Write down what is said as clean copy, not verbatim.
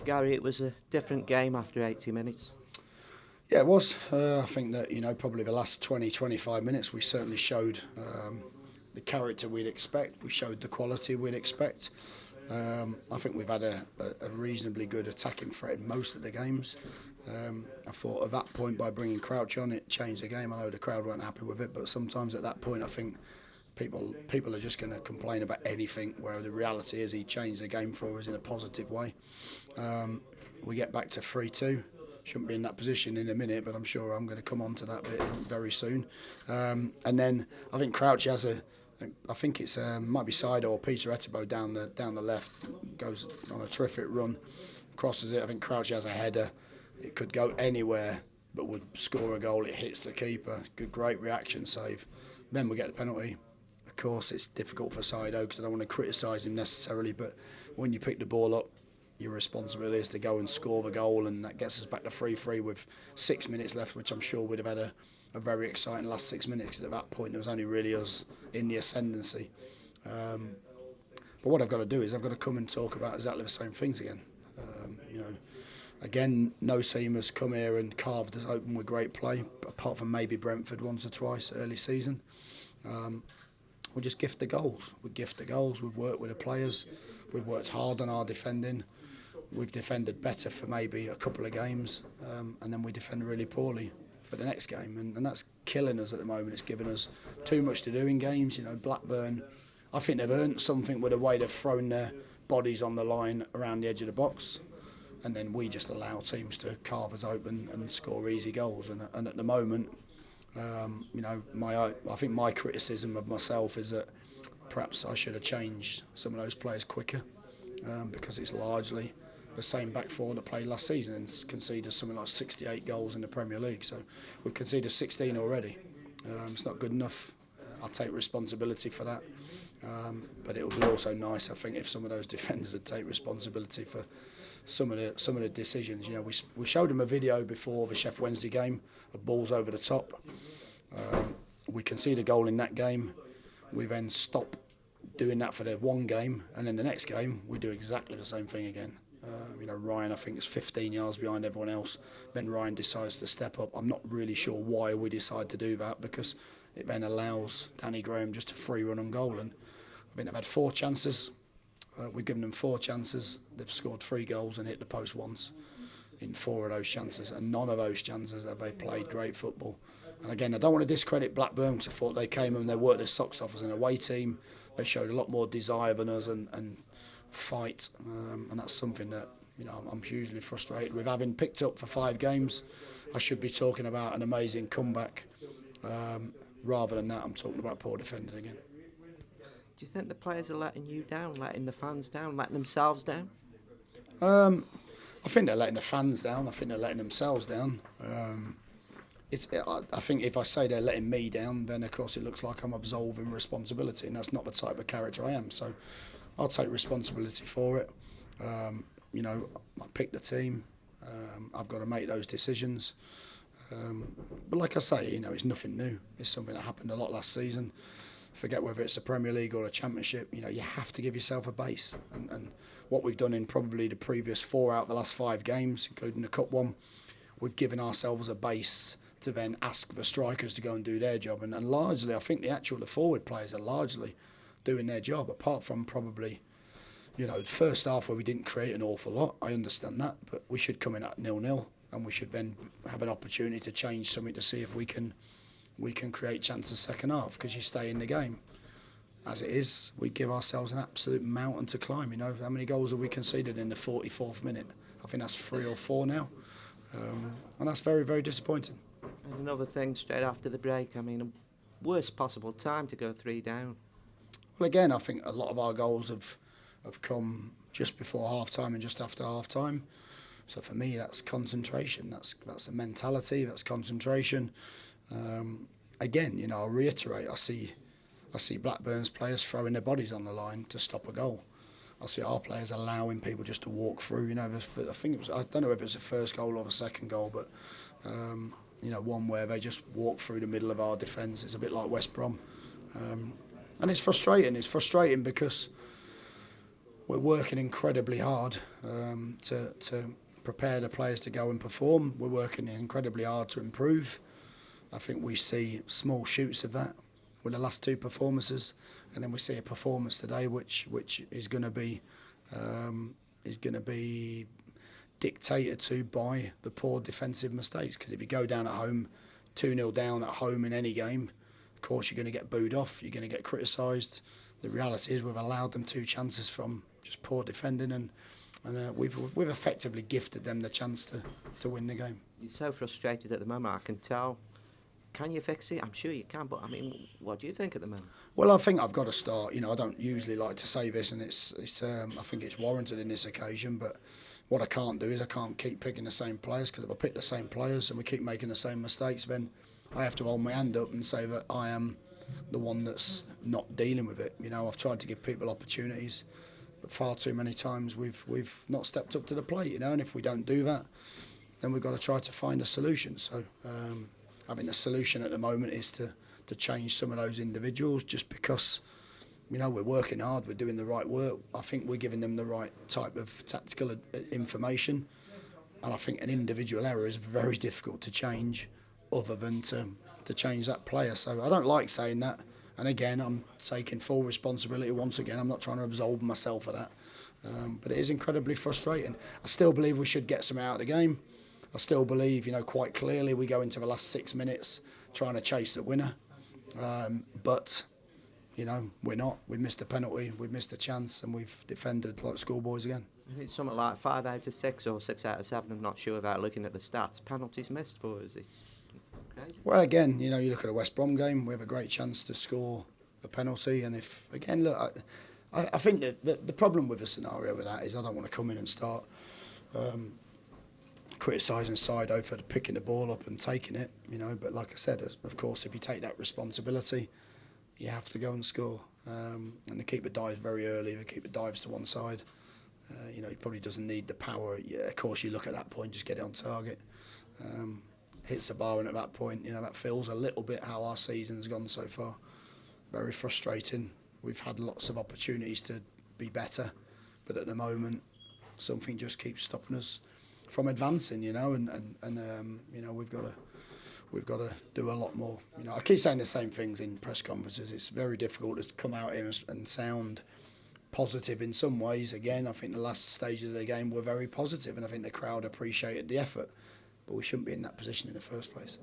Gary, it was a different game after 80 minutes. Yeah, it was. I think that, probably the last 20, 25 minutes we certainly showed the character we'd expect. We showed the quality we'd expect. I think we've had a reasonably good attacking threat in most of the games. I thought at that point, by bringing Crouch on, it changed the game. I know the crowd weren't happy with it, but sometimes at that point I think people are just going to complain about anything, where the reality is he changed the game for us in a positive way. We get back to 3-2. Shouldn't be in that position in a minute, but I'm sure I'm going to come on to that bit very soon. And then I think Crouch has I think it's might be Side or Peter Etebo down the left, goes on a terrific run, crosses it. I think Crouch has a header. It could go anywhere, but would score a goal. It hits the keeper. Great reaction save. Then we get the penalty. Of course, it's difficult for Sido because I don't want to criticise him necessarily, but when you pick the ball up, your responsibility is to go and score the goal, and that gets us back to 3-3 with 6 minutes left, which I'm sure would have had a very exciting last 6 minutes, because at that point it was only really us in the ascendancy. But what I've got to do is I've got to come and talk about exactly the same things again. Again, no team has come here and carved us open with great play, apart from maybe Brentford once or twice early season. We just gift the goals. We gift the goals. We've worked with the players. We've worked hard on our defending. We've defended better for maybe a couple of games, and then we defend really poorly for the next game, and that's killing us at the moment. It's given us too much to do in games. Blackburn, I think they've earned something with the way they've thrown their bodies on the line around the edge of the box, and then we just allow teams to carve us open and score easy goals. And at the moment, I think my criticism of myself is that perhaps I should have changed some of those players quicker, because it's largely the same back four that played last season and conceded something like 68 goals in the Premier League. So we've conceded 16 already. It's not good enough. I'll take responsibility for that. But it would be also nice, I think, if some of those defenders would take responsibility for some of the decisions. We showed them a video before the Sheffield Wednesday game of balls over the top. We conceded a goal in that game. We then stop doing that for the one game, and then the next game we do exactly the same thing again. Ryan, I think, is 15 yards behind everyone else. Then Ryan decides to step up. I'm not really sure why we decide to do that, because it then allows Danny Graham just a free run on goal. And I think they've had 4 chances. We've given them 4 chances. They've scored 3 goals and hit the post once in 4 of those chances. And none of those chances have they played great football. And again, I don't want to discredit Blackburn, because I thought they came and they worked their socks off as an away team. They showed a lot more desire than us and fight. And that's something that I'm hugely frustrated with. Having picked up for 5 games, I should be talking about an amazing comeback. Rather than that, I'm talking about poor defending again. Do you think the players are letting you down, letting the fans down, letting themselves down? I think they're letting the fans down. I think they're letting themselves down. I think if I say they're letting me down, then of course it looks like I'm absolving responsibility, and that's not the type of character I am. So I'll take responsibility for it. I picked the team. I've got to make those decisions. But like I say, it's nothing new. It's something that happened a lot last season. Forget whether it's a Premier League or a Championship. You have to give yourself a base. And what we've done in probably the previous 4 out of the last 5 games, including the Cup one, we've given ourselves a base to then ask the strikers to go and do their job. And largely, I think the forward players are largely doing their job, apart from probably, the first half where we didn't create an awful lot. I understand that, but we should come in at 0-0, and we should then have an opportunity to change something to see if we can create chances second half, because you stay in the game. As it is, we give ourselves an absolute mountain to climb. How many goals have we conceded in the 44th minute? I think that's 3 or 4 now. And that's very, very disappointing. And another thing, straight after the break, worst possible time to go 3 down. Well, again, I think a lot of our goals have come just before half-time and just after half-time. So for me, that's concentration. That's the mentality. That's concentration. Again, I'll reiterate. I see Blackburn's players throwing their bodies on the line to stop a goal. I see our players allowing people just to walk through. I think I don't know if it was the first goal or the second goal, but one where they just walk through the middle of our defence. It's a bit like West Brom, and it's frustrating. It's frustrating because we're working incredibly hard to prepare the players to go and perform. We're working incredibly hard to improve. I think we see small shoots of that with the last two performances, and then we see a performance today which is going to be dictated to by the poor defensive mistakes. Because if you go down at home, 2-0 down at home in any game, of course you're going to get booed off, you're going to get criticised. The reality is we've allowed them 2 chances from just poor defending, and we've effectively gifted them the chance to win the game. You're so frustrated at the moment, I can tell. Can you fix it? I'm sure you can, but I mean, what do you think at the moment? Well, I think I've got to start. You know, I don't usually like to say this, and it's I think it's warranted in this occasion. But what I can't do is I can't keep picking the same players, because if I pick the same players and we keep making the same mistakes, then I have to hold my hand up and say that I am the one that's not dealing with it. You know, I've tried to give people opportunities, but far too many times we've not stepped up to the plate. You know, and if we don't do that, then we've got to try to find a solution. So. I think the solution at the moment is to change some of those individuals, just because, you know, we're working hard, we're doing the right work. I think we're giving them the right type of tactical information, and I think an individual error is very difficult to change other than to change that player. So I don't like saying that, and again, I'm taking full responsibility once again. I'm not trying to absolve myself of that, but it is incredibly frustrating. I still believe we should get some out of the game. I still believe, you know, quite clearly we go into the last 6 minutes trying to chase the winner. But, you know, we're not. We've missed a penalty, we've missed a chance, and we've defended like schoolboys again. It's something like 5 out of 6 or 6 out of 7, I'm not sure without looking at the stats. Penalties missed for us, it's crazy. Well, again, you know, you look at a West Brom game, we have a great chance to score a penalty, and if, again, look, I think that the problem with the scenario with that is I don't want to come in and start criticising Sido for picking the ball up and taking it, you know, but like I said, of course, if you take that responsibility, you have to go and score. And the keeper dives very early, the keeper dives to one side. You know, he probably doesn't need the power. Yeah, of course, you look at that point, just get it on target. Hits the bar, and at that point, you know, that feels a little bit how our season's gone so far. Very frustrating. We've had lots of opportunities to be better, but at the moment, something just keeps stopping us from advancing, you know, and you know, we've got to do a lot more. You know, I keep saying the same things in press conferences. It's very difficult to come out here and sound positive in some ways. Again, I think the last stages of the game were very positive, and I think the crowd appreciated the effort, but we shouldn't be in that position in the first place.